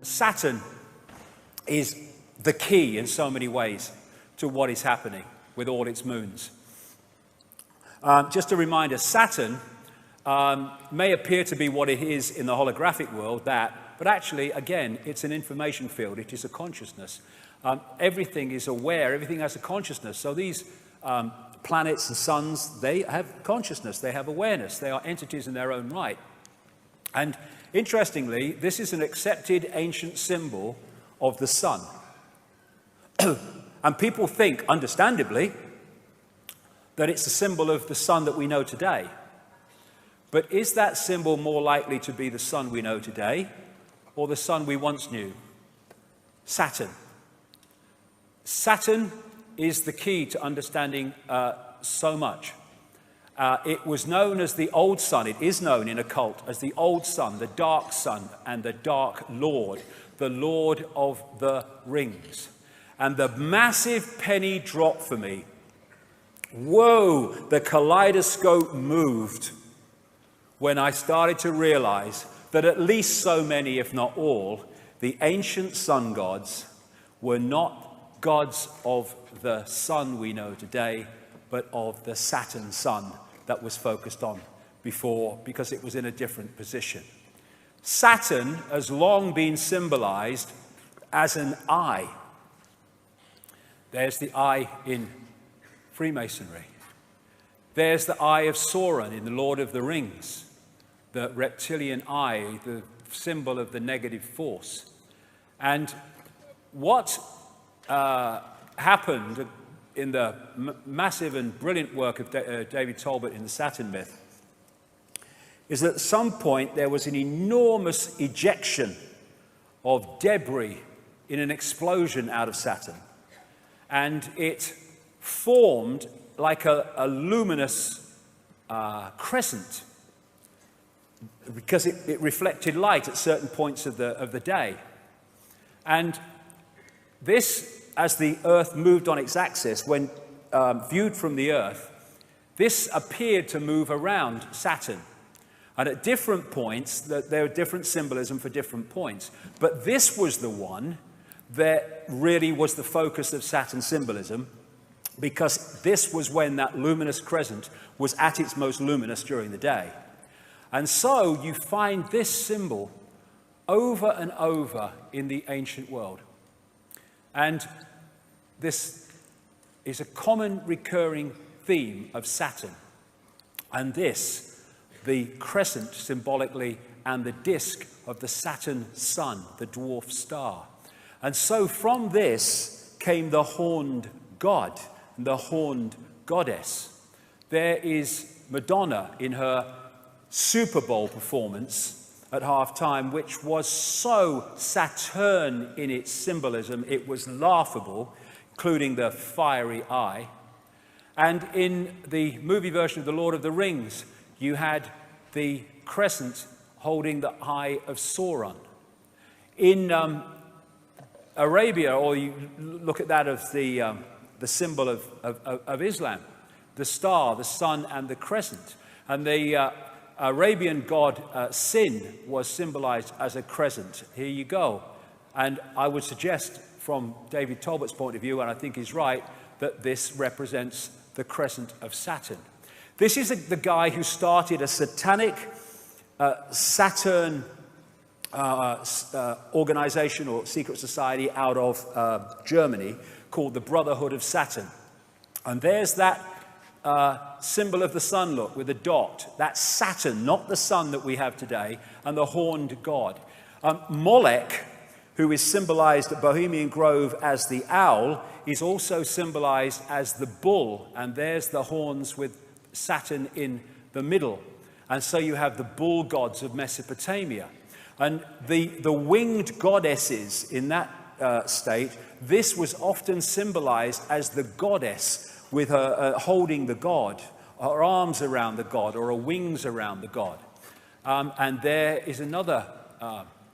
Saturn is the key in so many ways to what is happening with all its moons. Just a reminder, Saturn may appear to be what it is in the holographic world, but actually, again, it's an information field. It is a consciousness. Everything is aware. Everything has a consciousness. So these planets and suns, they have consciousness. They have awareness. They are entities in their own right. And interestingly, this is an accepted ancient symbol of the sun. And people think, understandably, that it's a symbol of the sun that we know today. But is that symbol more likely to be the sun we know today or the sun we once knew? Saturn. Saturn is the key to understanding so much. It was known as the old sun. It is known in occult as the old sun, the dark sun, and the dark lord, the lord of the rings. And the massive penny dropped for me. Whoa, the kaleidoscope moved when I started to realize that at least so many, if not all, the ancient sun gods were not gods of the sun we know today, but of the Saturn sun that was focused on before, because it was in a different position. Saturn has long been symbolized as an eye. There's the eye in Freemasonry. There's the eye of Sauron in the Lord of the Rings, the reptilian eye, the symbol of the negative force. And what happened in the massive and brilliant work of David Talbot in the Saturn myth is that at some point there was an enormous ejection of debris in an explosion out of Saturn. And it formed like a luminous crescent because it reflected light at certain points of the day. And this, as the Earth moved on its axis, when viewed from the Earth, this appeared to move around Saturn. And at different points, there are different symbolism for different points. But this was the one that really was the focus of Saturn symbolism, because this was when that luminous crescent was at its most luminous during the day. And so you find this symbol over and over in the ancient world. And this is a common recurring theme of Saturn. And this, the crescent symbolically, and the disk of the Saturn sun, the dwarf star. And so from this came the horned god and the horned goddess. There is Madonna in her Super Bowl performance at halftime, which was so Saturn in its symbolism, it was laughable, including the fiery eye. And in the movie version of The Lord of the Rings, you had the crescent holding the eye of Sauron. In Arabia, or you look at that of the symbol of Islam, the star, the sun, and the crescent. And the Arabian god Sin was symbolized as a crescent. Here you go. And I would suggest, from David Talbot's point of view, and I think he's right, that this represents the crescent of Saturn. This is the guy who started a satanic Saturn organization or secret society out of Germany called the Brotherhood of Saturn. And there's that symbol of the sun, look, with a dot. That's Saturn, not the sun that we have today, and the horned god. Molech, who is symbolized at Bohemian Grove as the owl, is also symbolized as the bull, and there's the horns with Saturn in the middle. And so you have the bull gods of Mesopotamia. And the winged goddesses in that state, this was often symbolized as the goddess with her holding the god, her arms around the god, or her wings around the god. And there is another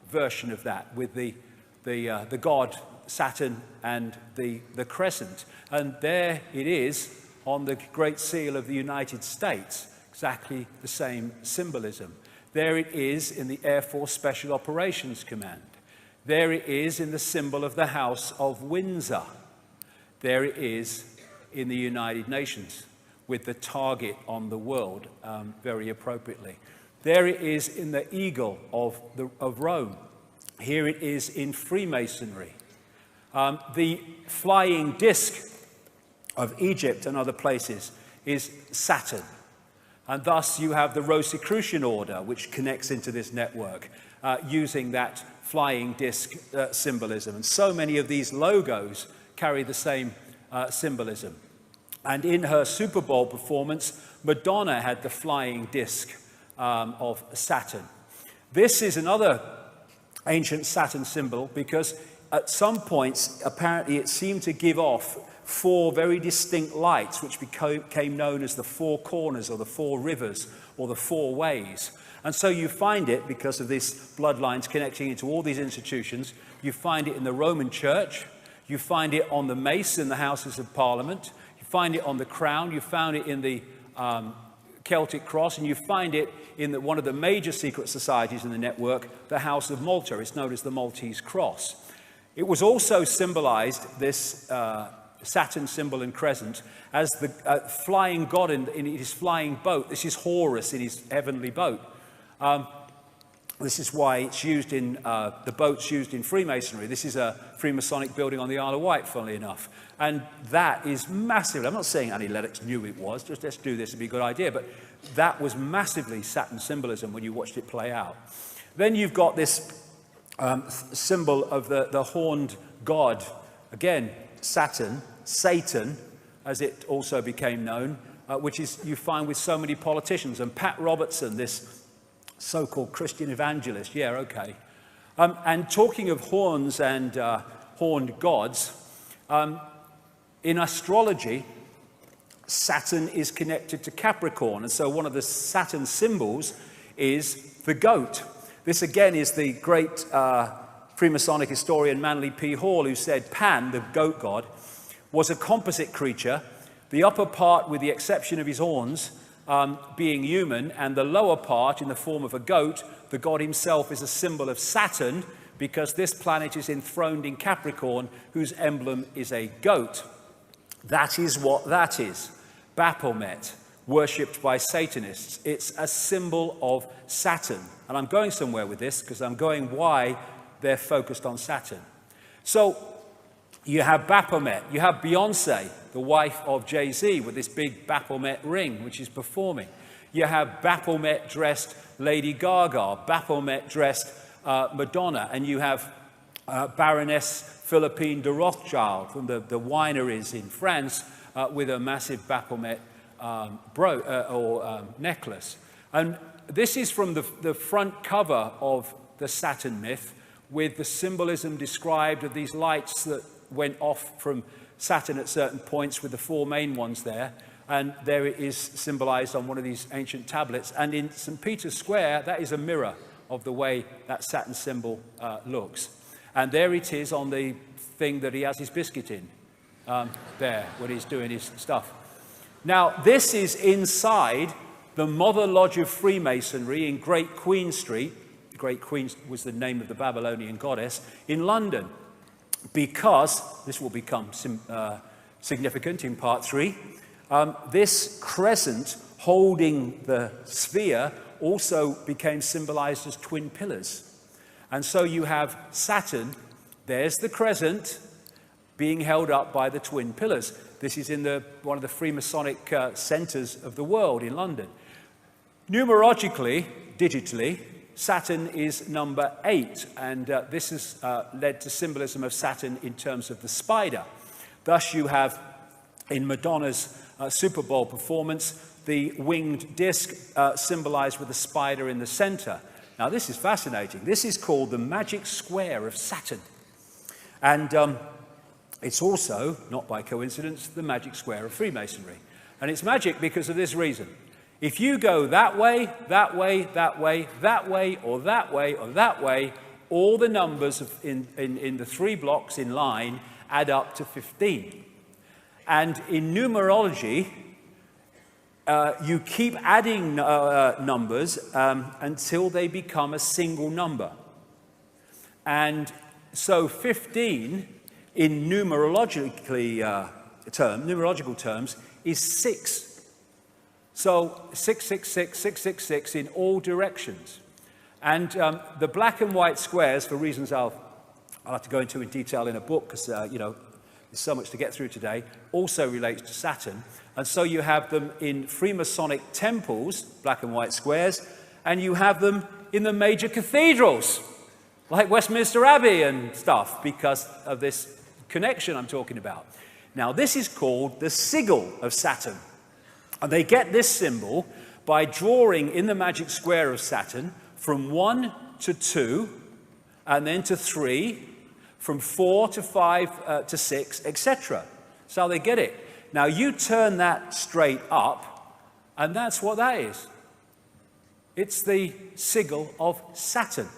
version of that with the god Saturn and the crescent. And there it is on the Great Seal of the United States, exactly the same symbolism. There it is in the Air Force Special Operations Command. There it is in the symbol of the House of Windsor. There it is in the United Nations with the target on the world, very appropriately. There it is in the eagle of Rome. Here it is in Freemasonry. The flying disc of Egypt and other places is Saturn. And thus you have the Rosicrucian order, which connects into this network, using that flying disc symbolism. And so many of these logos carry the same symbolism. And in her Super Bowl performance, Madonna had the flying disc of Saturn. This is another ancient Saturn symbol because at some points, apparently it seemed to give off 4 very distinct lights, which became known as the 4 corners or the 4 rivers or the 4 ways. And so you find it, because of these bloodlines connecting into all these institutions, you find it in the Roman Church, you find it on the mace in the Houses of Parliament, you find it on the crown, you found it in the Celtic cross, and you find it in one of the major secret societies in the network, the House of Malta. It's known as the Maltese cross. It was also symbolized, this Saturn symbol and crescent, as the flying god in his flying boat. This is Horus in his heavenly boat. This is why it's used in the boats used in Freemasonry. This is a Freemasonic building on the Isle of Wight, funnily enough. And that is massive. I'm not saying Annie Lennox knew it was, just let's do this, it'd be a good idea. But that was massively Saturn symbolism when you watched it play out. Then you've got this symbol of the horned god. Again, Saturn, Satan, as it also became known, which is you find with so many politicians. And Pat Robertson, this so-called Christian evangelist, yeah, okay. And talking of horns and horned gods, in astrology, Saturn is connected to Capricorn. And so one of the Saturn symbols is the goat. This again is the great Freemasonic historian Manly P. Hall, who said Pan, the goat god, was a composite creature, the upper part, with the exception of his horns, being human, and the lower part in the form of a goat. The god himself is a symbol of Saturn, because this planet is enthroned in Capricorn, whose emblem is a goat. That is what that is. Baphomet, worshipped by Satanists. It's a symbol of Saturn. And I'm going somewhere with this, because I'm going why they're focused on Saturn. So you have Baphomet. You have Beyonce, the wife of Jay-Z, with this big Baphomet ring, which is performing. You have Baphomet-dressed Lady Gaga, Baphomet-dressed Madonna, and you have Baroness Philippine de Rothschild from the wineries in France with a massive Baphomet necklace. And this is from the front cover of the Saturn myth, with the symbolism described of these lights that went off from Saturn at certain points, with the 4 main ones there. And there it is symbolized on one of these ancient tablets. And in St. Peter's Square, that is a mirror of the way that Saturn symbol looks. And there it is on the thing that he has his biscuit in, there, when he's doing his stuff. Now, this is inside the Mother Lodge of Freemasonry in Great Queen Street. Great Queen was the name of the Babylonian goddess, in London. Because, this will become significant in part 3, this crescent holding the sphere also became symbolized as twin pillars. And so you have Saturn, there's the crescent, being held up by the twin pillars. This is in one of the Freemasonic centers of the world in London. Numerologically, digitally, Saturn is number 8, and this has led to symbolism of Saturn in terms of the spider. Thus you have, in Madonna's Super Bowl performance, the winged disc symbolized with a spider in the center. Now this is fascinating. This is called the magic square of Saturn. And it's also, not by coincidence, the magic square of Freemasonry. And it's magic because of this reason. If you go that way, that way, that way, that way, or that way, or that way, all the numbers in the 3 blocks in line add up to 15. And in numerology, you keep adding numbers until they become a single number. And so 15 in numerological terms is 6. So 666, 666 in all directions. And the black and white squares, for reasons I'll have to go into in detail in a book, because, there's so much to get through today, also relates to Saturn. And so you have them in Freemasonic temples, black and white squares, and you have them in the major cathedrals, like Westminster Abbey and stuff, because of this connection I'm talking about. Now, this is called the sigil of Saturn. And they get this symbol by drawing in the magic square of Saturn from 1 to 2, and then to 3, from 4 to 5 to 6, etc. That's how they get it. Now, you turn that straight up, and that's what that is. It's the sigil of Saturn.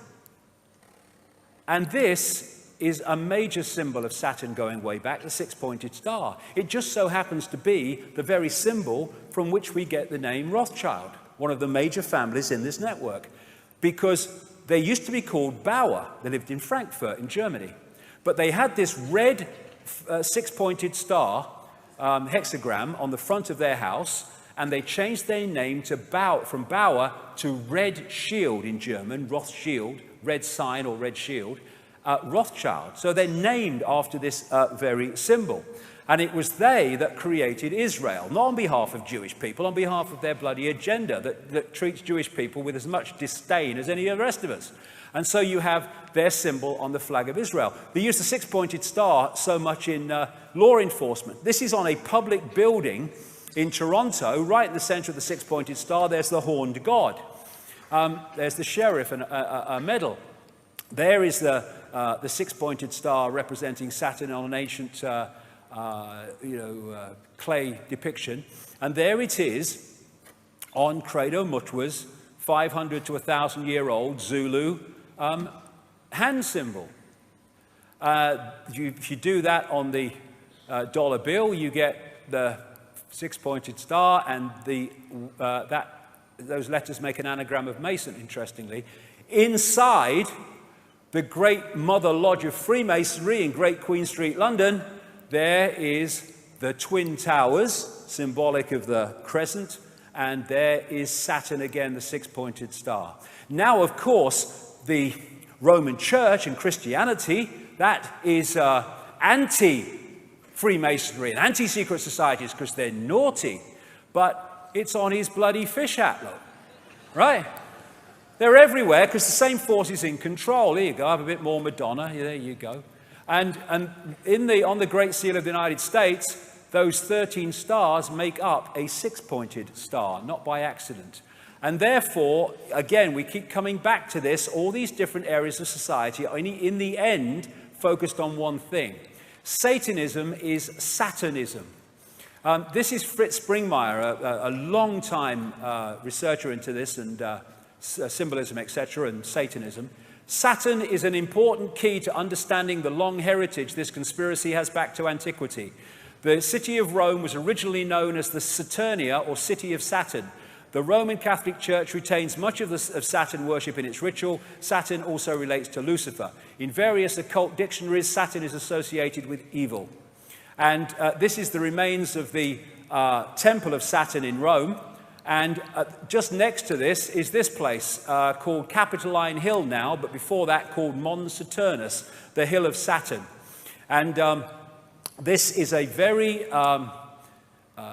And this is a major symbol of Saturn going way back, the six-pointed star. It just so happens to be the very symbol from which we get the name Rothschild, one of the major families in this network, because they used to be called Bauer. They lived in Frankfurt in Germany. But they had this red six-pointed star hexagram on the front of their house, and they changed their name to from Bauer to Red Shield in German, Rothschild, red sign or red shield, Rothschild. So they're named after this very symbol. And it was they that created Israel, not on behalf of Jewish people, on behalf of their bloody agenda that treats Jewish people with as much disdain as any of the rest of us. And so you have their symbol on the flag of Israel. They use the six-pointed star so much in law enforcement. This is on a public building in Toronto, right in the center of the six-pointed star. There's the horned god. There's the sheriff and a medal. There is the six-pointed star representing Saturn on an ancient clay depiction. And there it is on Credo Mutwa's 500 to 1,000-year-old Zulu hand symbol. If you do that on the dollar bill, you get the six-pointed star, and those letters make an anagram of Mason, interestingly. Inside the Great Mother Lodge of Freemasonry in Great Queen Street, London, there is the Twin Towers, symbolic of the crescent, and there is Saturn again, the six-pointed star. Now, of course, the Roman Church and Christianity, that is anti-Freemasonry and anti-secret societies because they're naughty, but it's on his bloody fish hat, look, right? They're everywhere because the same force is in control. Here you go, I have a bit more Madonna, there you go. And on the Great Seal of the United States, those 13 stars make up a six-pointed star, not by accident. And therefore, again, we keep coming back to this, all these different areas of society are in the end focused on one thing. Satanism is Saturnism. This is Fritz Springmeier, a long-time researcher into this and symbolism, etc., and Satanism. Saturn is an important key to understanding the long heritage this conspiracy has back to antiquity. The city of Rome was originally known as the Saturnia, or City of Saturn. The Roman Catholic Church retains much of Saturn worship in its ritual. Saturn also relates to Lucifer. In various occult dictionaries, Saturn is associated with evil. And this is the remains of the Temple of Saturn in Rome. And just next to this is this place called Capitoline Hill now, but before that called Mons Saturnus, the Hill of Saturn. And this is a very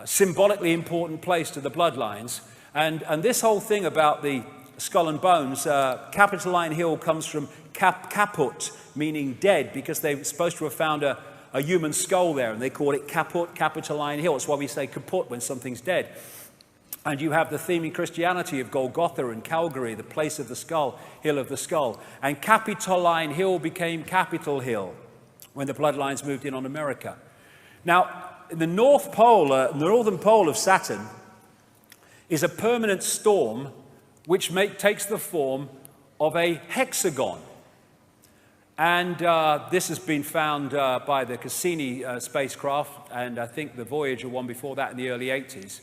symbolically important place to the bloodlines. And this whole thing about the skull and bones, Capitoline Hill comes from caput, meaning dead, because they're supposed to have found a human skull there, and they call it caput, Capitoline Hill. That's why we say kaput when something's dead. And you have the theme in Christianity of Golgotha and Calvary, the place of the skull, hill of the skull. And Capitoline Hill became Capitol Hill when the bloodlines moved in on America. Now, the northern pole of Saturn is a permanent storm which takes the form of a hexagon. And this has been found by the Cassini spacecraft, and I think the Voyager one before that in the early 80s.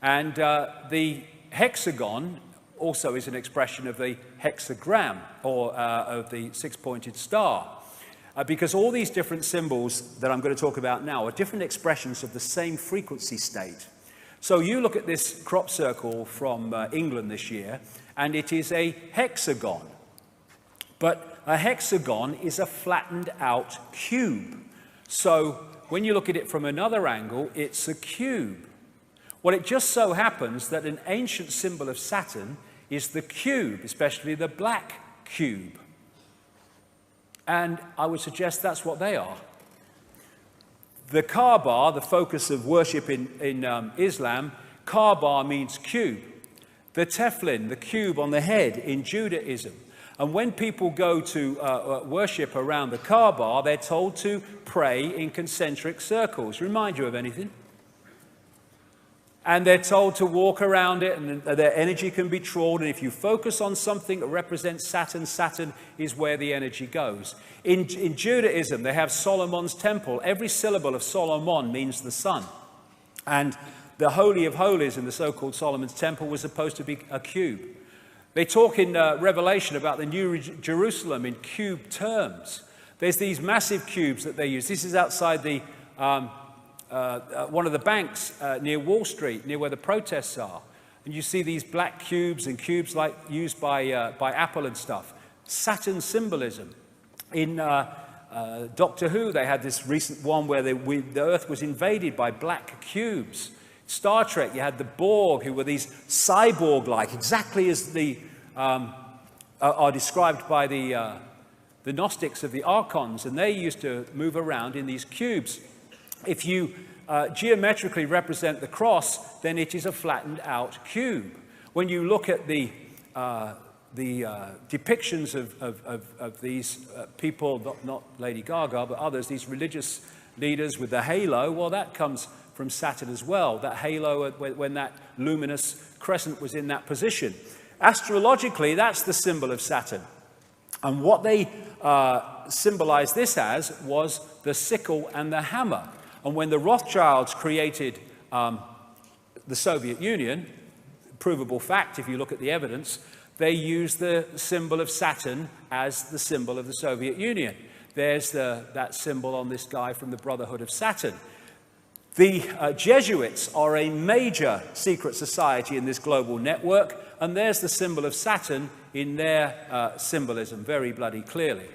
And the hexagon also is an expression of the hexagram, or of the six-pointed star. because all these different symbols that I'm going to talk about now are different expressions of the same frequency state. So you look at this crop circle from England this year, and it is a hexagon. But a hexagon is a flattened out cube. So when you look at it from another angle, it's a cube. Well, it just so happens that an ancient symbol of Saturn is the cube, especially the black cube. And I would suggest that's what they are. The Kaaba, the focus of worship in Islam, Kaaba means cube. The tefillin, the cube on the head in Judaism. And when people go to worship around the Kaaba, they're told to pray in concentric circles. Remind you of anything? And they're told to walk around it, and their energy can be trawled. And if you focus on something that represents Saturn, Saturn is where the energy goes. In Judaism, they have Solomon's temple. Every syllable of Solomon means the sun. And the Holy of Holies in the so-called Solomon's temple was supposed to be a cube. They talk in Revelation about the New Jerusalem in cube terms. There's these massive cubes that they use. This is outside the one of the banks near Wall Street, near where the protests are. And you see these black cubes and cubes like used by Apple and stuff. Saturn symbolism. In Doctor Who, they had this recent one where the Earth was invaded by black cubes. Star Trek, you had the Borg, who were these cyborg-like, exactly as the are described by the Gnostics of the Archons, and they used to move around in these cubes. If you geometrically represent the cross, then it is a flattened out cube. When you look at the depictions of these people, not Lady Gaga, but others, these religious leaders with the halo, well, that comes from Saturn as well, that halo when that luminous crescent was in that position. Astrologically, that's the symbol of Saturn. And what they symbolized this as was the sickle and the hammer. And when the Rothschilds created the Soviet Union, provable fact if you look at the evidence, they used the symbol of Saturn as the symbol of the Soviet Union. There's that symbol on this guy from the Brotherhood of Saturn. The Jesuits are a major secret society in this global network, and there's the symbol of Saturn in their symbolism very bloody clearly.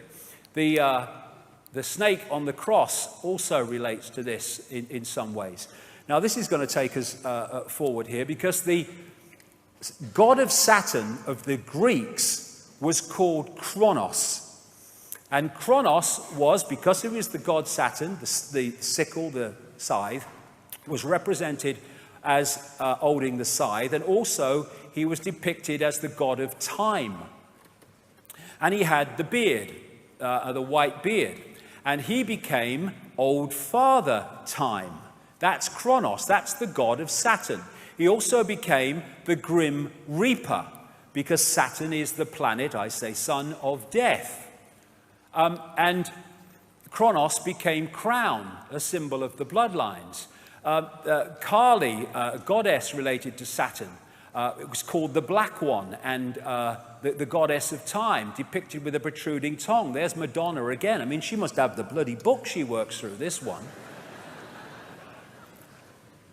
The snake on the cross also relates to this in some ways. Now, this is going to take us forward here, because the god of Saturn of the Greeks was called Kronos. And Kronos was, because he was the god Saturn, the sickle, the scythe, was represented as holding the scythe, and also he was depicted as the god of time. And he had the beard, the white beard, and he became Old Father Time. That's Kronos, that's the god of Saturn. He also became the Grim Reaper, because Saturn is the planet, I say, son of death. And Kronos became Crown, a symbol of the bloodlines. Kali, a goddess related to Saturn, it was called the Black One, and the goddess of time, depicted with a protruding tongue. There's Madonna again. I mean, she must have the bloody book she works through, this one.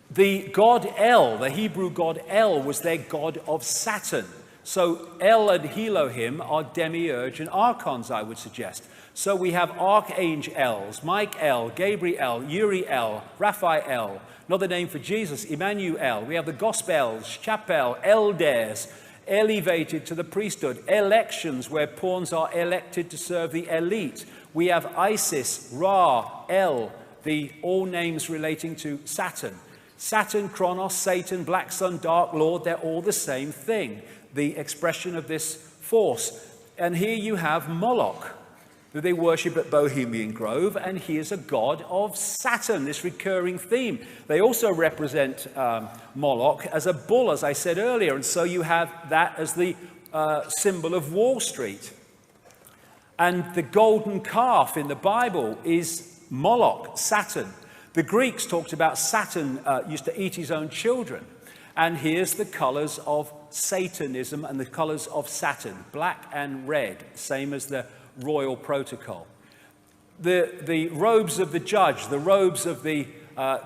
The god El, the Hebrew god El, was their god of Saturn. So El and Elohim are demiurge and archons, I would suggest. So we have archangels, Michael, Gabriel, Uriel, Raphael, another name for Jesus, Emmanuel. We have the Gospels, Chapel, elders, elevated to the priesthood, elections where pawns are elected to serve the elite. We have Isis, Ra, El, all names relating to Saturn. Saturn, Kronos, Satan, Black Sun, Dark Lord, they're all the same thing, the expression of this force. And here you have Moloch, who they worship at Bohemian Grove, and he is a god of Saturn, this recurring theme. They also represent Moloch as a bull, as I said earlier, and so you have that as the symbol of Wall Street. And the golden calf in the Bible is Moloch, Saturn. The Greeks talked about Saturn used to eat his own children. And here's the colors of Satanism and the colors of Saturn, black and red, same as the royal protocol. the robes of the judge, the robes of the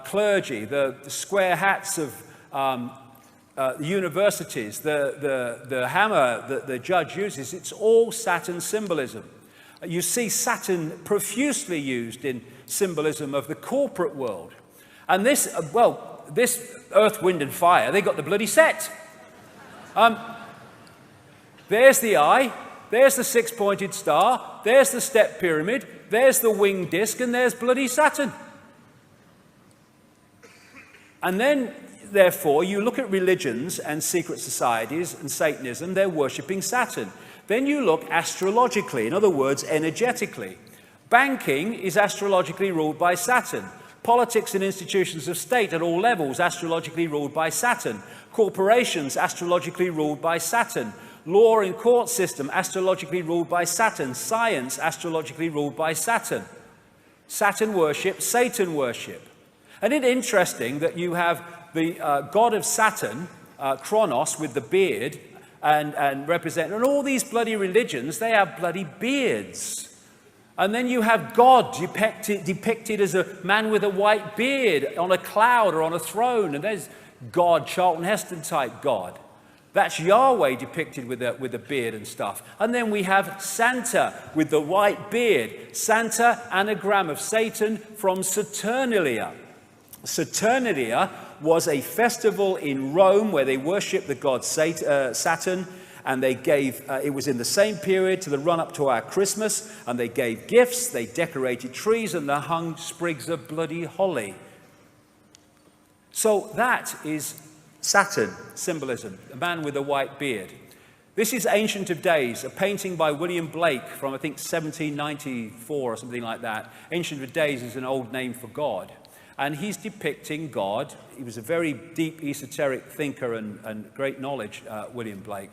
clergy, the square hats of the universities, the hammer that the judge uses, it's all Saturn symbolism. You see Saturn profusely used in symbolism of the corporate world. And this, this earth, wind and fire, they got the bloody set. There's the eye, there's the six-pointed star, there's the step pyramid, there's the winged disc, and there's bloody Saturn. And then, therefore, you look at religions and secret societies and Satanism, they're worshipping Saturn. Then you look astrologically, in other words, energetically. Banking is astrologically ruled by Saturn. Politics and institutions of state at all levels, astrologically ruled by Saturn. Corporations, astrologically ruled by Saturn. Law and court system, astrologically ruled by Saturn. Science, astrologically ruled by Saturn. Saturn worship, Satan worship. And it's interesting that you have the god of Saturn, Kronos, with the beard, and all these bloody religions, they have bloody beards. And then you have God depicted as a man with a white beard on a cloud or on a throne. And there's God, Charlton Heston type God. That's Yahweh depicted with a beard and stuff. And then we have Santa with the white beard. Santa, anagram of Satan from Saturnalia. Saturnalia was a festival in Rome where they worshipped the god Saturn, and they gave, it was in the same period to the run-up to our Christmas, and they gave gifts, they decorated trees, and they hung sprigs of bloody holly. So that is Saturn symbolism, a man with a white beard. This is Ancient of Days, a painting by William Blake from, I think, 1794 or something like that. Ancient of Days is an old name for God. And he's depicting God. He was a very deep esoteric thinker and great knowledge, William Blake.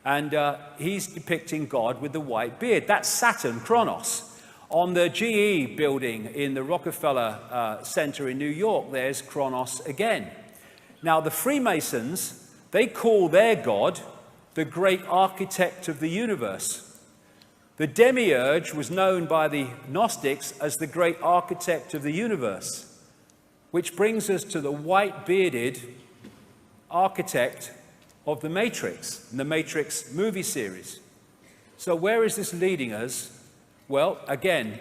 And he's depicting God with the white beard. That's Saturn, Kronos. On the GE building in the Rockefeller Center in New York, there's Kronos again. Now, the Freemasons, they call their God the great architect of the universe. The demiurge was known by the Gnostics as the great architect of the universe. Which brings us to the white-bearded architect of the Matrix, the Matrix movie series. So where is this leading us? Well, again,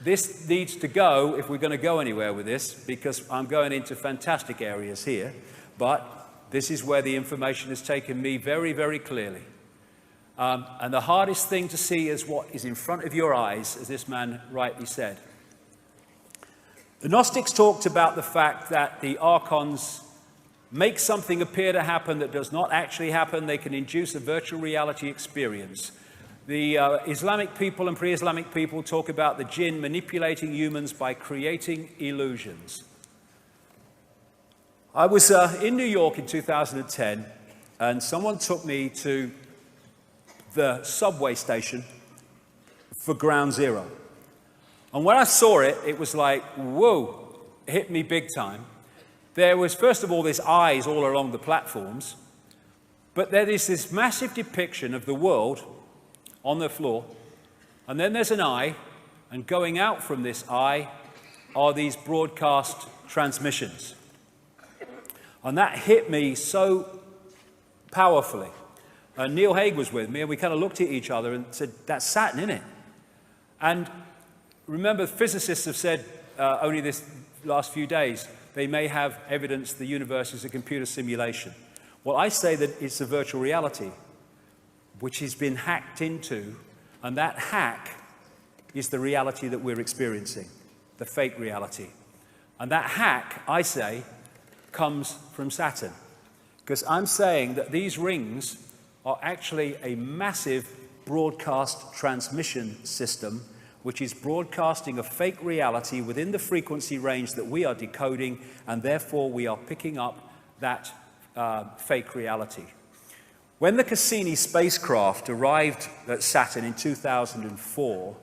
this needs to go, if we're going to go anywhere with this, because I'm going into fantastic areas here, but this is where the information has taken me very, very clearly. And the hardest thing to see is what is in front of your eyes, as this man rightly said. The Gnostics talked about the fact that the archons make something appear to happen that does not actually happen. They can induce a virtual reality experience. The Islamic people and pre-Islamic people talk about the jinn manipulating humans by creating illusions. I was in New York in 2010, and someone took me to the subway station for Ground Zero. And when I saw it, it was like, whoa, it hit me big time. There was, first of all, this eyes all along the platforms, but there is this massive depiction of the world on the floor, and then there's an eye, and going out from this eye are these broadcast transmissions. And that hit me so powerfully. Neil Haig was with me, and we kind of looked at each other and said, that's Saturn, isn't it? And remember, physicists have said only this last few days, they may have evidence the universe is a computer simulation. Well, I say that it's a virtual reality, which has been hacked into, and that hack is the reality that we're experiencing, the fake reality. And that hack, I say, comes from Saturn. Because I'm saying that these rings are actually a massive broadcast transmission system which is broadcasting a fake reality within the frequency range that we are decoding, and therefore we are picking up that fake reality. When the Cassini spacecraft arrived at Saturn in 2004,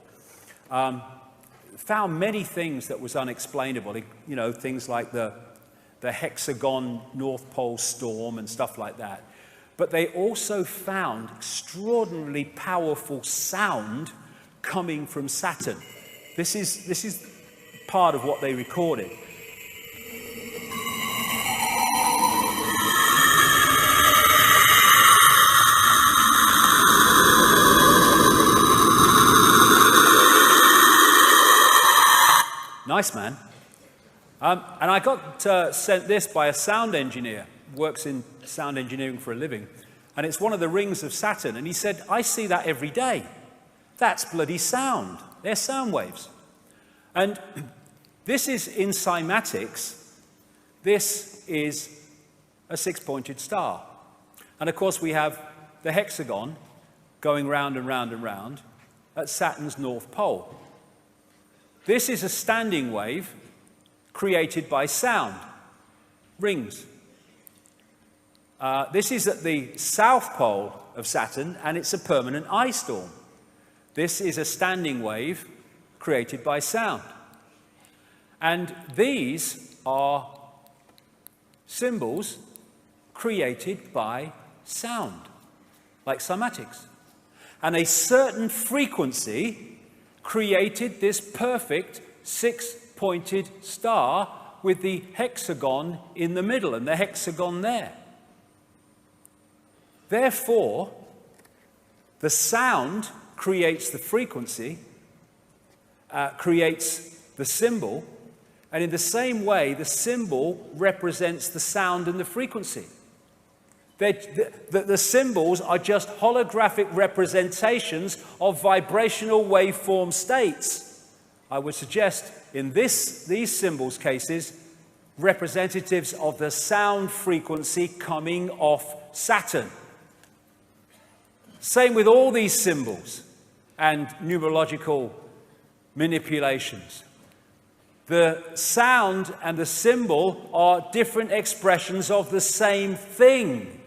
found many things that was unexplainable, you know, things like the hexagon North Pole storm and stuff like that. But they also found extraordinarily powerful sound coming from Saturn. This is part of what they recorded. Nice, man. And I got sent this by a sound engineer, works in sound engineering for a living, and it's one of the rings of Saturn, and he said, I see that every day. That's bloody sound. They're sound waves. And this is in cymatics. This is a six-pointed star. And of course we have the hexagon going round and round and round at Saturn's north pole. This is a standing wave created by sound, rings. This is at the south pole of Saturn, and it's a permanent ice storm. This is a standing wave created by sound. And these are symbols created by sound, like cymatics. And a certain frequency created this perfect six-pointed star with the hexagon in the middle and the hexagon there. Therefore, the sound creates the frequency, creates the symbol, and in the same way, the symbol represents the sound and the frequency. The symbols are just holographic representations of vibrational waveform states. I would suggest in these symbols cases, representatives of the sound frequency coming off Saturn. Same with all these symbols and numerological manipulations. The sound and the symbol are different expressions of the same thing.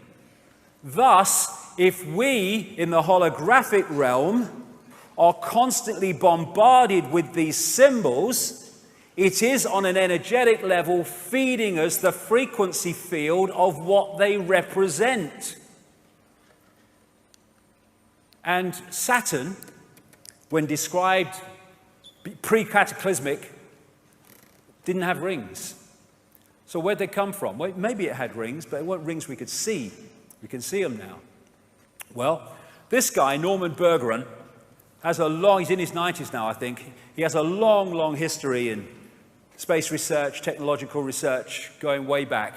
Thus, if we, in the holographic realm, are constantly bombarded with these symbols, it is on an energetic level feeding us the frequency field of what they represent. And Saturn, when described pre-cataclysmic, didn't have rings. So where'd they come from? Well, maybe it had rings, but it weren't rings we could see. We can see them now. Well, this guy, Norman Bergeron, has he's in his 90s now, I think. He has a long, long history in space research, technological research, going way back.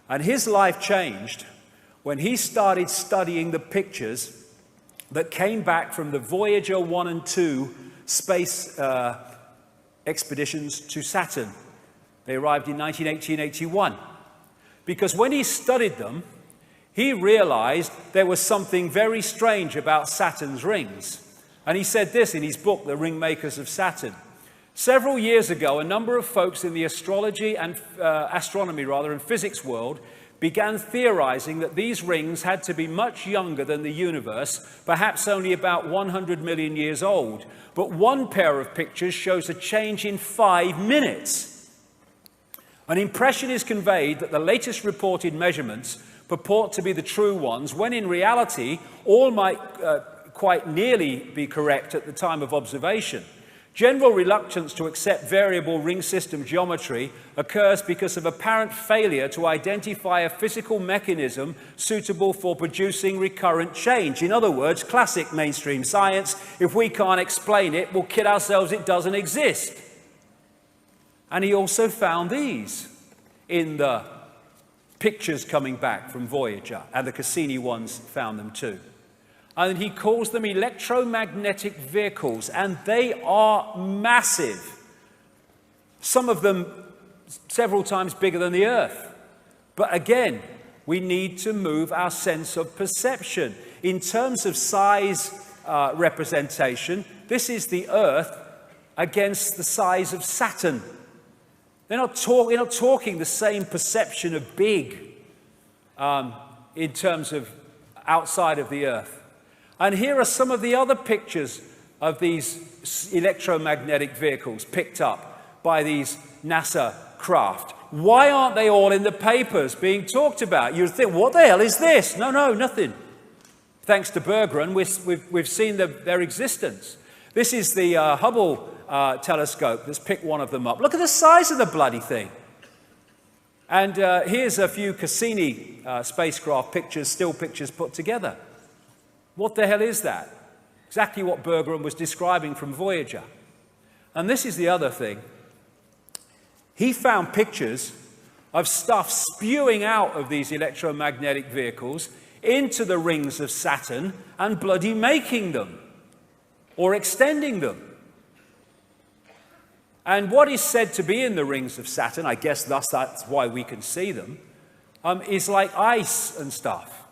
And his life changed when he started studying the pictures that came back from the Voyager 1 and 2 space expeditions to Saturn. They arrived in 1980-81. Because when he studied them, he realized there was something very strange about Saturn's rings. And he said this in his book, The Ringmakers of Saturn. Several years ago, a number of folks in the astrology and astronomy and physics world began theorizing that these rings had to be much younger than the universe, perhaps only about 100 million years old. But one pair of pictures shows a change in 5 minutes. An impression is conveyed that the latest reported measurements purport to be the true ones, when in reality, all might quite nearly be correct at the time of observation. General reluctance to accept variable ring system geometry occurs because of apparent failure to identify a physical mechanism suitable for producing recurrent change. In other words, classic mainstream science, if we can't explain it, we'll kid ourselves it doesn't exist. And he also found these in the pictures coming back from Voyager, and the Cassini ones found them too. And he calls them electromagnetic vehicles, and they are massive. Some of them several times bigger than the Earth. But again, we need to move our sense of perception. In terms of size representation, this is the Earth against the size of Saturn. We're not talking the same perception of big in terms of outside of the Earth. And here are some of the other pictures of these electromagnetic vehicles picked up by these NASA craft. Why aren't they all in the papers being talked about? You'd think, what the hell is this? No, nothing. Thanks to Bergeron, we've seen their existence. This is the Hubble telescope. Let's pick one of them up. Look at the size of the bloody thing. And here's a few Cassini spacecraft pictures, still pictures put together. What the hell is that? Exactly what Bergeron was describing from Voyager. And this is the other thing. He found pictures of stuff spewing out of these electromagnetic vehicles into the rings of Saturn and bloody making them or extending them. And what is said to be in the rings of Saturn, I guess thus that's why we can see them, is like ice and stuff.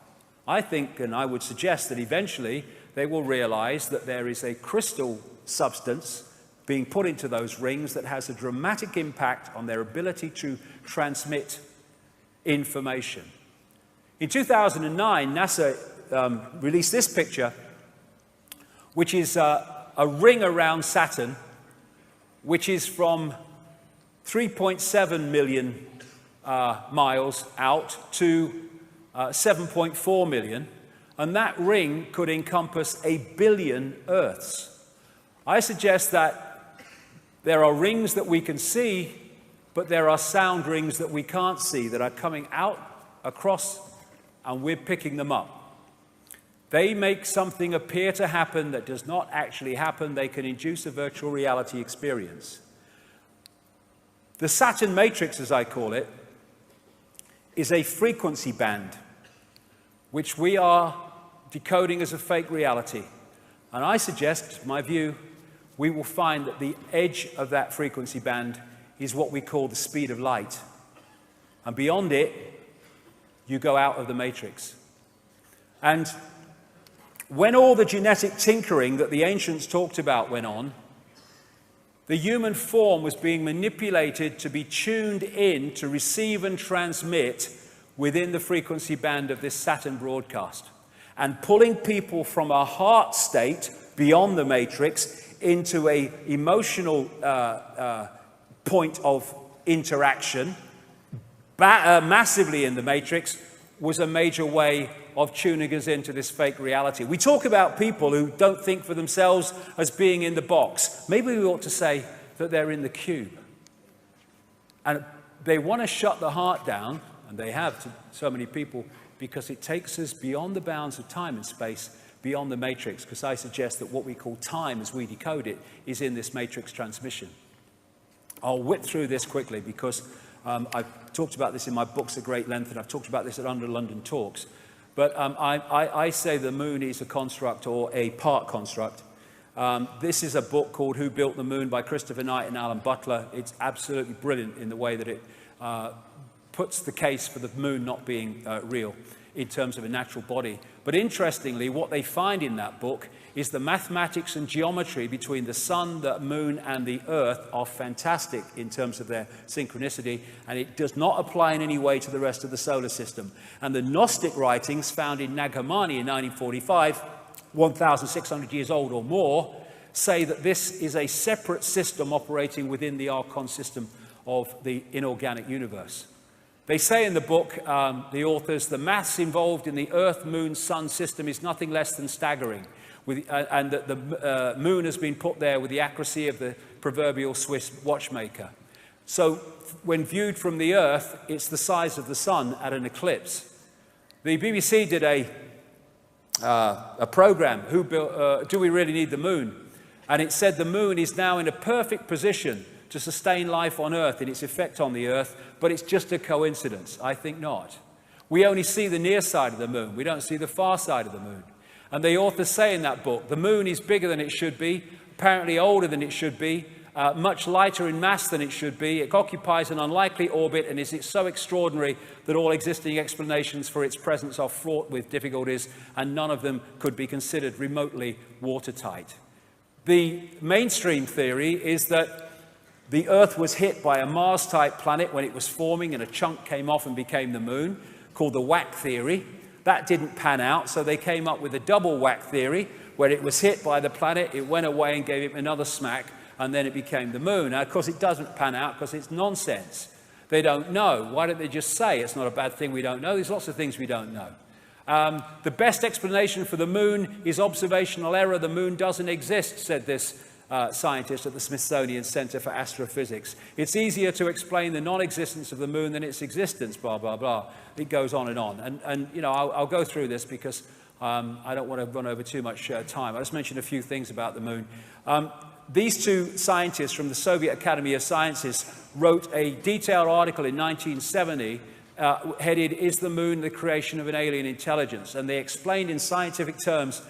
I think, and I would suggest that eventually they will realize that there is a crystal substance being put into those rings that has a dramatic impact on their ability to transmit information. In 2009, NASA released this picture, which is a ring around Saturn, which is from 3.7 million miles out to 7.4 million, and that ring could encompass 1 billion Earths. I suggest that there are rings that we can see, but there are sound rings that we can't see that are coming out across, and we're picking them up. They make something appear to happen that does not actually happen. They can induce a virtual reality experience. The Saturn matrix, as I call it, is a frequency band, which we are decoding as a fake reality. And I suggest, my view, we will find that the edge of that frequency band is what we call the speed of light. And beyond it, you go out of the matrix. And when all the genetic tinkering that the ancients talked about went on, the human form was being manipulated to be tuned in to receive and transmit within the frequency band of this Saturn broadcast, and pulling people from a heart state beyond the matrix into an emotional point of interaction massively in the matrix was a major way of tuning us into this fake reality. We talk about people who don't think for themselves as being in the box. Maybe we ought to say that they're in the cube. And they want to shut the heart down, and they have to so many people, because it takes us beyond the bounds of time and space, beyond the matrix, because I suggest that what we call time as we decode it is in this matrix transmission. I'll whip through this quickly because I've talked about this in my books at great length, and I've talked about this at Under London Talks. But I say the moon is a construct or a part construct. This is a book called Who Built the Moon by Christopher Knight and Alan Butler. It's absolutely brilliant in the way that it puts the case for the moon not being real in terms of a natural body. But interestingly, what they find in that book is the mathematics and geometry between the sun, the moon, and the earth are fantastic in terms of their synchronicity, and it does not apply in any way to the rest of the solar system. And the Gnostic writings found in Nag Hammadi in 1945, 1,600 years old or more, say that this is a separate system operating within the Archon system of the inorganic universe. They say in the book, the authors, the maths involved in the Earth, Moon, Sun system is nothing less than staggering, and that the moon has been put there with the accuracy of the proverbial Swiss watchmaker. So when viewed from the Earth, it's the size of the sun at an eclipse. The BBC did a program, Do We Really Need the Moon? And it said the moon is now in a perfect position to sustain life on Earth in its effect on the Earth, but it's just a coincidence. I think not. We only see the near side of the moon. We don't see the far side of the moon. And the authors say in that book, the moon is bigger than it should be, apparently older than it should be, much lighter in mass than it should be. It occupies an unlikely orbit and is so extraordinary that all existing explanations for its presence are fraught with difficulties, and none of them could be considered remotely watertight. The mainstream theory is that the Earth was hit by a Mars-type planet when it was forming, and a chunk came off and became the moon, called the whack theory. That didn't pan out, so they came up with a double whack theory, where it was hit by the planet, it went away and gave it another smack, and then it became the moon. Now, of course, it doesn't pan out because it's nonsense. They don't know. Why don't they just say it's not a bad thing we don't know? There's lots of things we don't know. The best explanation for the moon is observational error. The moon doesn't exist, said this scientist at the Smithsonian Center for Astrophysics. It's easier to explain the non-existence of the moon than its existence, blah, blah, blah. It goes on. And you know, I'll go through this because I don't want to run over too much time. I'll just mention a few things about the moon. These two scientists from the Soviet Academy of Sciences wrote a detailed article in 1970 headed, "Is the Moon the Creation of an Alien Intelligence?" And they explained in scientific terms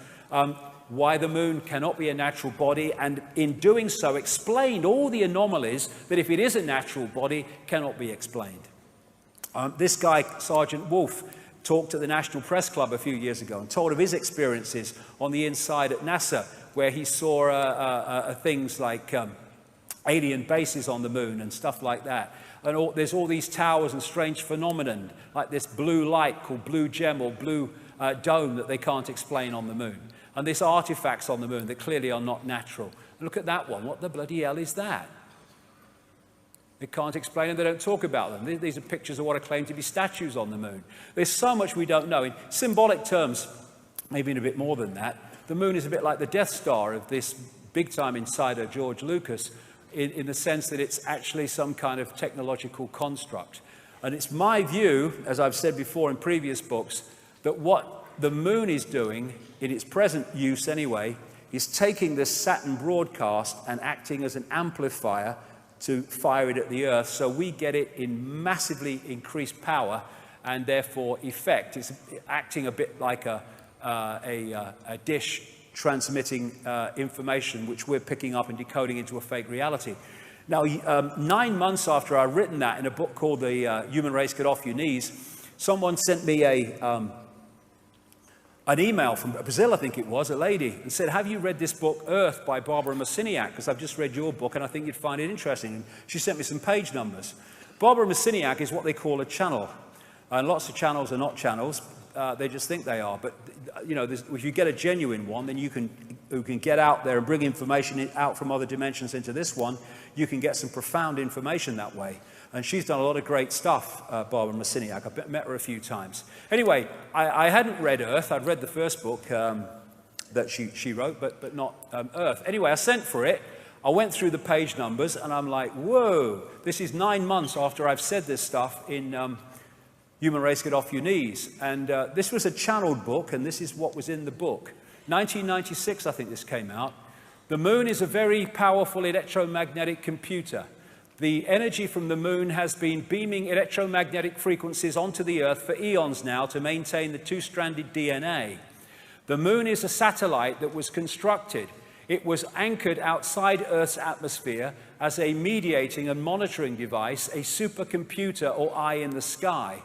why the moon cannot be a natural body, and in doing so explained all the anomalies that, if it is a natural body, cannot be explained. This guy, Sergeant Wolf, talked at the National Press Club a few years ago and told of his experiences on the inside at NASA, where he saw things like alien bases on the moon and stuff like that. And there's all these towers and strange phenomenon, like this blue light called blue gem or blue dome that they can't explain on the moon. And these artifacts on the moon that clearly are not natural. Look at that one. What the bloody hell is that? They can't explain them. They don't talk about them. These are pictures of what are claimed to be statues on the moon. There's so much we don't know. In symbolic terms, maybe in a bit more than that, the moon is a bit like the Death Star of this big-time insider, George Lucas, in the sense that it's actually some kind of technological construct. And it's my view, as I've said before in previous books, that what the moon is doing, in its present use anyway, is taking this Saturn broadcast and acting as an amplifier to fire it at the Earth, so we get it in massively increased power and therefore effect. It's acting a bit like a dish transmitting information which we're picking up and decoding into a fake reality. Now, 9 months after I'd written that in a book called The Human Race Get Off Your Knees, someone sent me an email from Brazil, I think it was, a lady, and said, "Have you read this book, Earth, by Barbara Marciniak? Because I've just read your book and I think you'd find it interesting." And she sent me some page numbers. Barbara Marciniak is what they call a channel. And lots of channels are not channels. They just think they are. But, you know, if you get a genuine one, then you can get out there and bring information out from other dimensions into this one. You can get some profound information that way. And she's done a lot of great stuff, Barbara Marciniak. I've met her a few times. Anyway, I hadn't read Earth. I'd read the first book that she wrote, but not Earth. Anyway, I sent for it. I went through the page numbers, and I'm like, whoa, this is 9 months after I've said this stuff in Human Race Get Off Your Knees. And this was a channeled book, and this is what was in the book. 1996, I think this came out. The moon is a very powerful electromagnetic computer. The energy from the moon has been beaming electromagnetic frequencies onto the Earth for eons now to maintain the two-stranded DNA. The moon is a satellite that was constructed. It was anchored outside Earth's atmosphere as a mediating and monitoring device, a supercomputer or eye in the sky.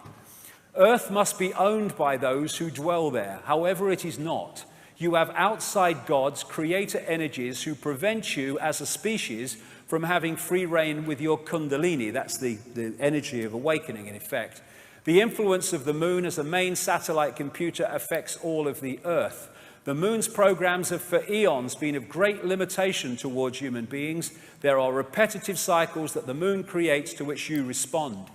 Earth must be owned by those who dwell there. However, it is not. You have outside gods, creator energies, who prevent you as a species from having free reign with your kundalini. That's the energy of awakening, in effect. The influence of the moon as a main satellite computer affects all of the Earth. The moon's programs have for eons been of great limitation towards human beings. There are repetitive cycles that the moon creates to which you respond.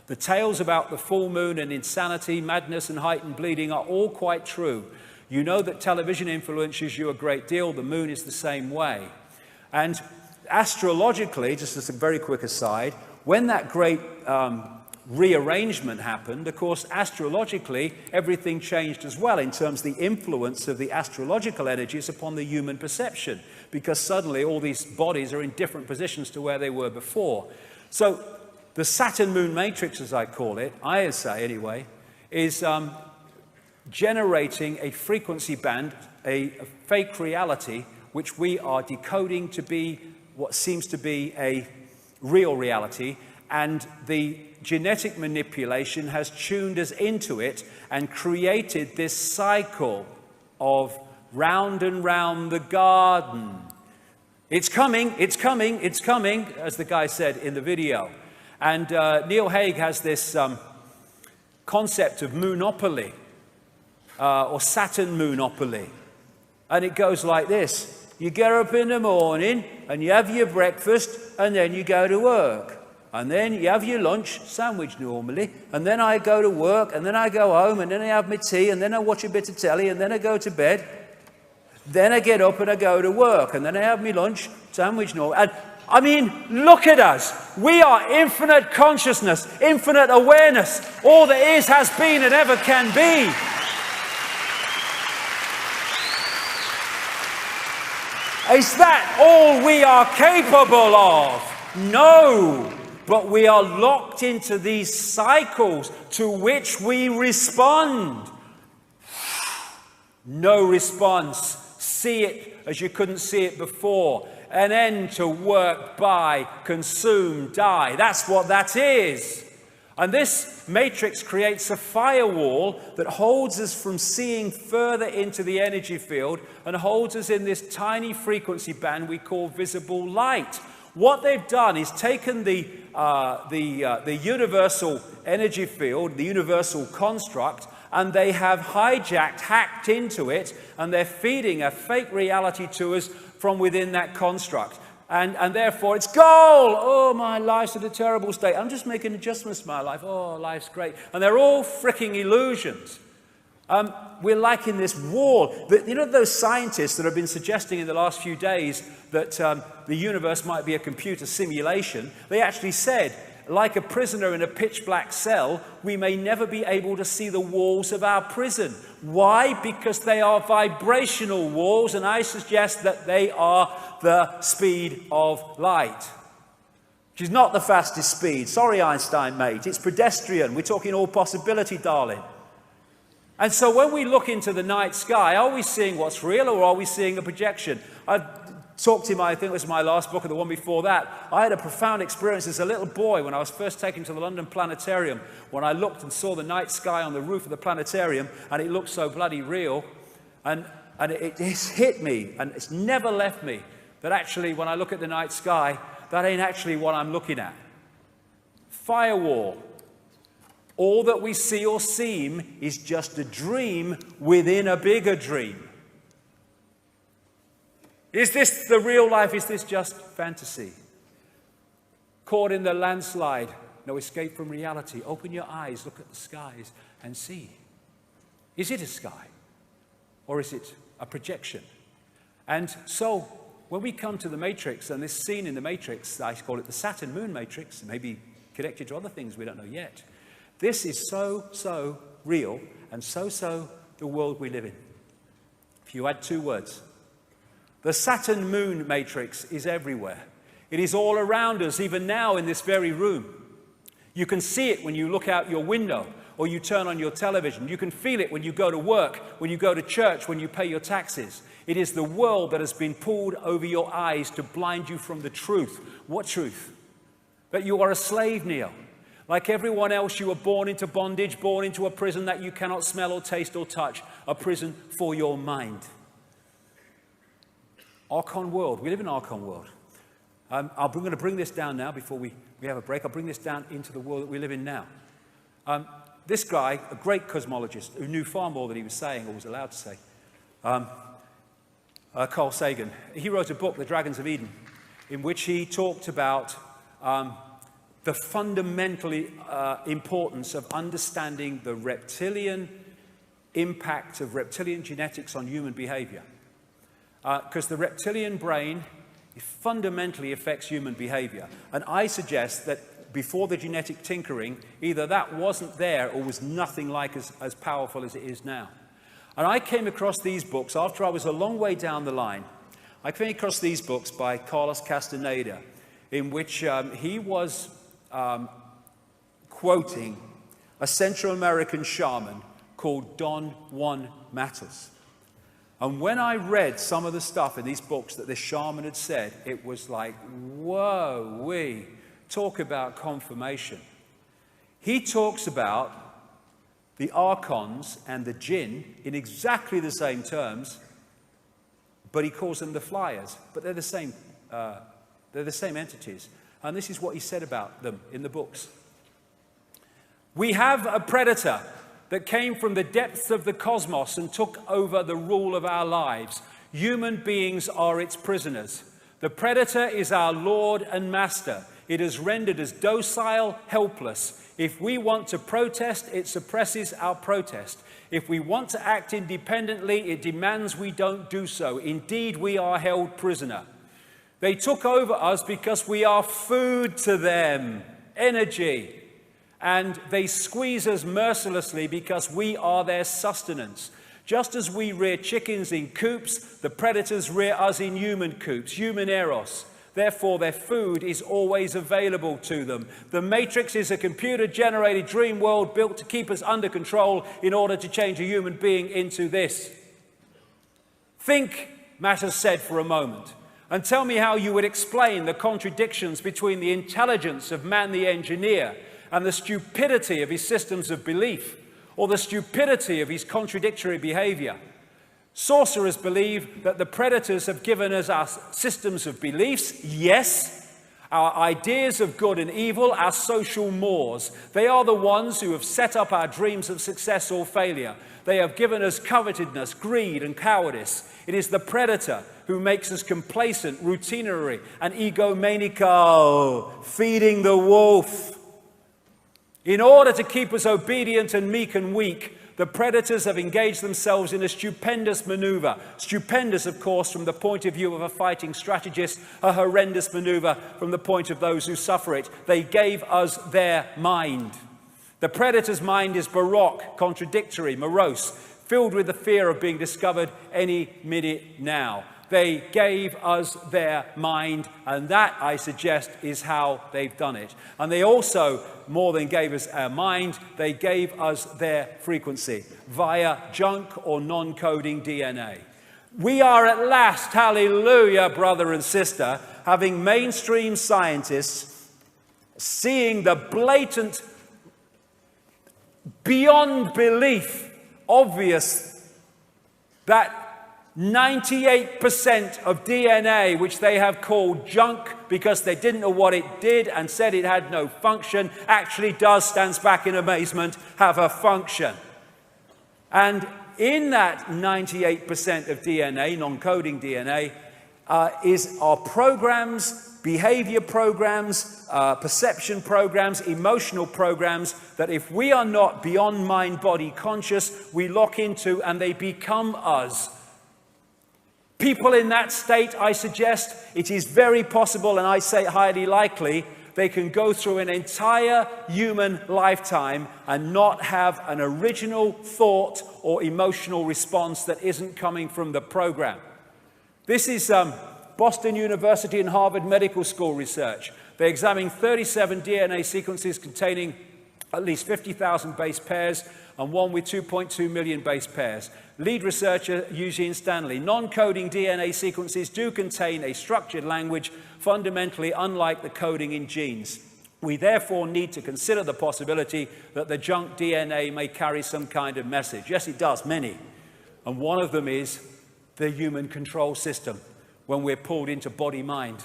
The tales about the full moon and insanity, madness and heightened bleeding are all quite true. You know that television influences you a great deal. The moon is the same way. And astrologically, just as a very quick aside, when that great rearrangement happened, of course, astrologically, everything changed as well in terms of the influence of the astrological energies upon the human perception, because suddenly all these bodies are in different positions to where they were before. So the Saturn-Moon matrix, as I call it, I say anyway, is generating a frequency band, a fake reality, which we are decoding to be what seems to be a real reality, and the genetic manipulation has tuned us into it and created this cycle of round and round the garden. It's coming, it's coming, it's coming, as the guy said in the video. And Neil Haig has this concept of moonopoly, or Saturn moonopoly. And it goes like this. You get up in the morning and you have your breakfast and then you go to work. And then you have your lunch, sandwich normally, and then I go to work and then I go home and then I have my tea and then I watch a bit of telly and then I go to bed. Then I get up and I go to work, and then I have my lunch, sandwich and all. And I mean, look at us. We are infinite consciousness, infinite awareness. All there is, has been, and ever can be. Is that all we are capable of? No. But we are locked into these cycles to which we respond. No response. See it as you couldn't see it before. An end to work, buy, consume, die. That's what that is. And this matrix creates a firewall that holds us from seeing further into the energy field and holds us in this tiny frequency band we call visible light. What they've done is taken the universal energy field, the universal construct, and they have hacked into it, and they're feeding a fake reality to us from within that construct. And therefore it's gold. Oh, my life's in a terrible state. I'm just making adjustments to my life. Oh, life's great. And they're all freaking illusions. We're like in this wall. You know those scientists that have been suggesting in the last few days that the universe might be a computer simulation? They actually said, like a prisoner in a pitch black cell, we may never be able to see the walls of our prison. Why? Because they are vibrational walls, and I suggest that they are the speed of light. Which is not the fastest speed. Sorry, Einstein, mate. It's pedestrian. We're talking all possibility, darling. And so when we look into the night sky, are we seeing what's real, or are we seeing a projection? I've talked in I think it was my last book, or the one before that. I had a profound experience as a little boy when I was first taken to the London Planetarium, when I looked and saw the night sky on the roof of the planetarium, and it looked so bloody real. And it hit me, and it's never left me, that actually when I look at the night sky, that ain't actually what I'm looking at. Firewall. All that we see or seem is just a dream within a bigger dream. Is this the real life? Is this just fantasy? Caught in the landslide, no escape from reality. Open your eyes, look at the skies and see. Is it a sky? Or is it a projection? And so, when we come to the matrix, and this scene in the matrix, I call it the Saturn moon matrix, maybe connected to other things we don't know yet. This is so real, and so the world we live in. If you add two words, the Saturn moon matrix is everywhere. It is all around us, even now in this very room. You can see it when you look out your window, or you turn on your television. You can feel it when you go to work, when you go to church, when you pay your taxes. It is the world that has been pulled over your eyes to blind you from the truth. What truth? That you are a slave, Neo. Like everyone else, you were born into bondage, born into a prison that you cannot smell or taste or touch, a prison for your mind. Archon world. We live in Archon world. I'm going to bring this down now before we have a break. I'll bring this down into the world that we live in now. This guy, a great cosmologist who knew far more than he was saying or was allowed to say, Carl Sagan, he wrote a book, The Dragons of Eden, in which he talked about the fundamental importance of understanding the reptilian impact of reptilian genetics on human behavior. Because the reptilian brain fundamentally affects human behavior. And I suggest that before the genetic tinkering, either that wasn't there or was nothing like as powerful as it is now. And I came across these books after I was a long way down the line. I came across these books by Carlos Castaneda, in which he was quoting a Central American shaman called Don Juan Matos. And when I read some of the stuff in these books that this shaman had said, it was like, whoa, we talk about confirmation. He talks about the archons and the jinn in exactly the same terms, but he calls them the flyers. But they're the same entities. And this is what he said about them in the books. We have a predator that came from the depths of the cosmos and took over the rule of our lives. Human beings are its prisoners. The predator is our Lord and Master. It has rendered us docile, helpless. If we want to protest, it suppresses our protest. If we want to act independently, it demands we don't do so. Indeed, we are held prisoner. They took over us because we are food to them, energy. And they squeeze us mercilessly because we are their sustenance. Just as we rear chickens in coops, the predators rear us in human coops, human eros. Therefore, their food is always available to them. The Matrix is a computer-generated dream world built to keep us under control in order to change a human being into this. Think, matters said, for a moment, and tell me how you would explain the contradictions between the intelligence of man the engineer and the stupidity of his systems of belief, or the stupidity of his contradictory behavior. Sorcerers believe that the predators have given us our systems of beliefs, yes, our ideas of good and evil, our social mores. They are the ones who have set up our dreams of success or failure. They have given us covetousness, greed, and cowardice. It is the predator who makes us complacent, routinary, and egomaniacal, feeding the wolf. In order to keep us obedient and meek and weak, the predators have engaged themselves in a stupendous maneuver. Stupendous, of course, from the point of view of a fighting strategist, a horrendous maneuver from the point of those who suffer it. They gave us their mind. The predator's mind is baroque, contradictory, morose, filled with the fear of being discovered any minute now. They gave us their mind, and that, I suggest, is how they've done it. And they also, more than gave us our mind, they gave us their frequency via junk or non-coding DNA. We are at last, hallelujah, brother and sister, having mainstream scientists seeing the blatant, beyond belief, obvious that 98% of DNA, which they have called junk because they didn't know what it did and said it had no function, actually does, stands back in amazement, have a function. And in that 98% of DNA, non-coding DNA, are programs, behavior programs, perception programs, emotional programs that if we are not beyond mind-body conscious, we lock into and they become us. People in that state, I suggest, it is very possible, and I say highly likely, they can go through an entire human lifetime and not have an original thought or emotional response that isn't coming from the program. This is Boston University and Harvard Medical School research. They examined 37 DNA sequences containing at least 50,000 base pairs and one with 2.2 million base pairs. Lead researcher Eugene Stanley. Non-coding DNA sequences do contain a structured language fundamentally unlike the coding in genes. We therefore need to consider the possibility that the junk DNA may carry some kind of message. Yes, it does, many. And one of them is the human control system when we're pulled into body-mind.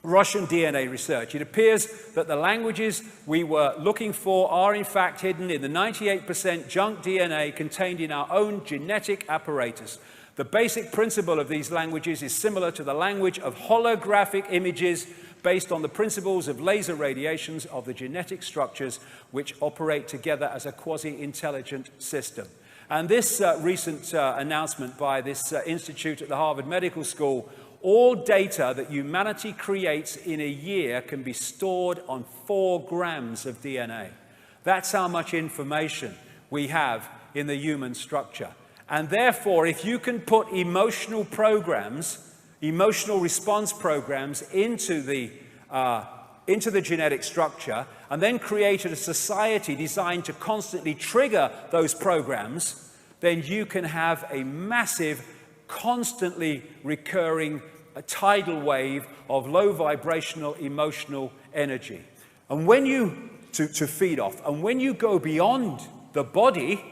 Russian DNA research. It appears that the languages we were looking for are in fact hidden in the 98% junk DNA contained in our own genetic apparatus. The basic principle of these languages is similar to the language of holographic images based on the principles of laser radiations of the genetic structures which operate together as a quasi-intelligent system. And this recent announcement by this institute at the Harvard Medical School, all data that humanity creates in a year can be stored on 4 grams of DNA. That's how much information we have in the human structure. And therefore, if you can put emotional programs, emotional response programs into the genetic structure, and then create a society designed to constantly trigger those programs, then you can have a massive, constantly recurring a tidal wave of low vibrational emotional energy. And when you, to feed off, and when you go beyond the body,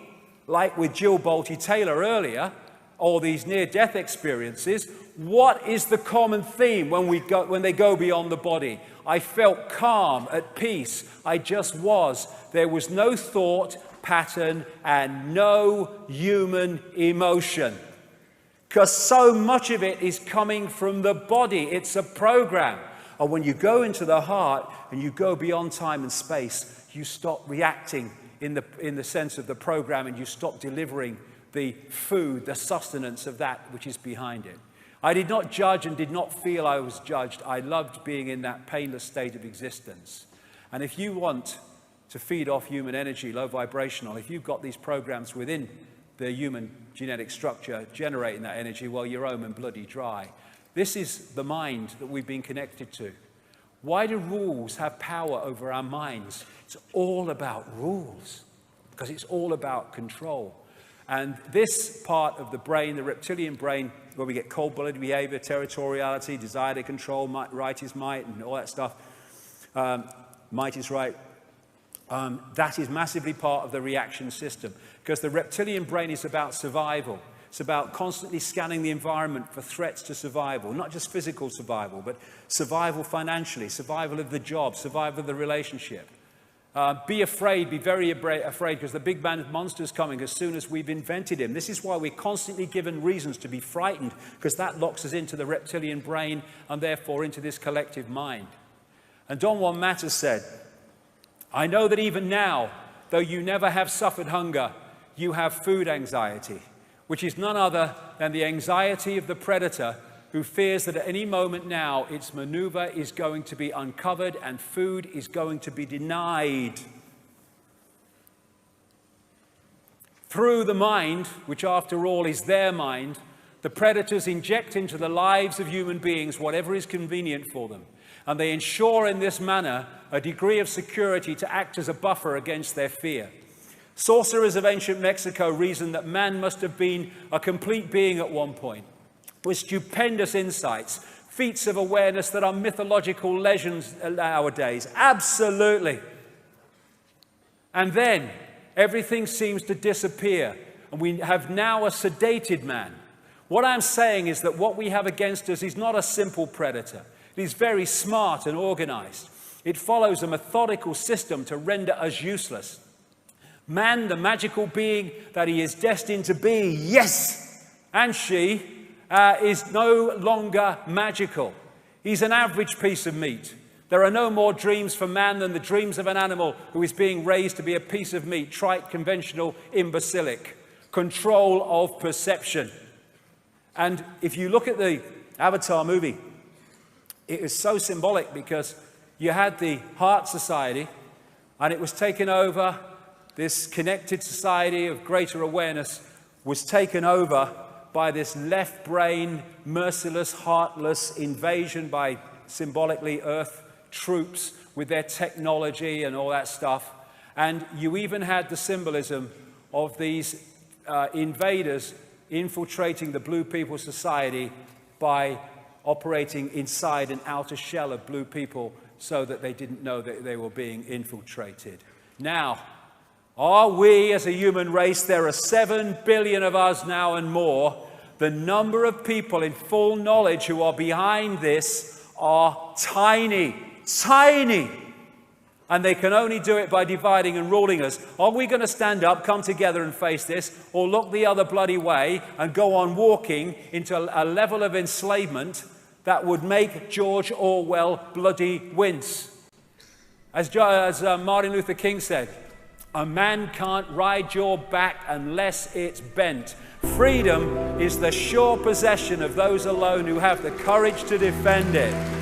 like with Jill Bolte-Taylor earlier, or these near-death experiences, what is the common theme when they go beyond the body? I felt calm, at peace, I just was. There was no thought pattern and no human emotion. Because so much of it is coming from the body. It's a program. And when you go into the heart and you go beyond time and space, you stop reacting in the sense of the program, and you stop delivering the food, the sustenance of that which is behind it. I did not judge and did not feel I was judged. I loved being in that painless state of existence. And if you want to feed off human energy, low vibrational, if you've got these programs within the human genetic structure generating that energy, well, you're home and bloody dry. This is the mind that we've been connected to. Why do rules have power over our minds? It's all about rules, because it's all about control. And this part of the brain, the reptilian brain, where we get cold-blooded behavior, territoriality, desire to control, right is might, and all that stuff, might is right, that is massively part of the reaction system, because the reptilian brain is about survival. It's about constantly scanning the environment for threats to survival, not just physical survival, but survival financially, survival of the job, survival of the relationship. Be afraid, be very afraid, because the big man monster's coming as soon as we've invented him. This is why we're constantly given reasons to be frightened, because that locks us into the reptilian brain and therefore into this collective mind. And Don Juan Matter said, I know that even now, though you never have suffered hunger, you have food anxiety, which is none other than the anxiety of the predator who fears that at any moment now its maneuver is going to be uncovered and food is going to be denied. Through the mind, which after all is their mind, the predators inject into the lives of human beings whatever is convenient for them. And they ensure in this manner a degree of security to act as a buffer against their fear. Sorcerers of ancient Mexico reasoned that man must have been a complete being at one point, with stupendous insights, feats of awareness that are mythological legends nowadays. Absolutely. And then everything seems to disappear, and we have now a sedated man. What I'm saying is that what we have against us is not a simple predator. It is very smart and organized. It follows a methodical system to render us useless. Man, the magical being that he is destined to be, yes, and she, is no longer magical. He's an average piece of meat. There are no more dreams for man than the dreams of an animal who is being raised to be a piece of meat, trite, conventional, imbecilic. Control of perception. And if you look at the Avatar movie, it is so symbolic, because you had the Heart Society, and it was taken over. This connected society of greater awareness was taken over by this left brain, merciless, heartless invasion by symbolically Earth troops with their technology and all that stuff. And you even had the symbolism of these invaders infiltrating the Blue People Society by operating inside an outer shell of blue people so that they didn't know that they were being infiltrated. Now, are we as a human race, there are 7 billion of us now and more, the number of people in full knowledge who are behind this are tiny, tiny. And they can only do it by dividing and ruling us. Are we going to stand up, come together and face this, or look the other bloody way and go on walking into a level of enslavement that would make George Orwell bloody wince? As Martin Luther King said, a man can't ride your back unless it's bent. Freedom is the sure possession of those alone who have the courage to defend it.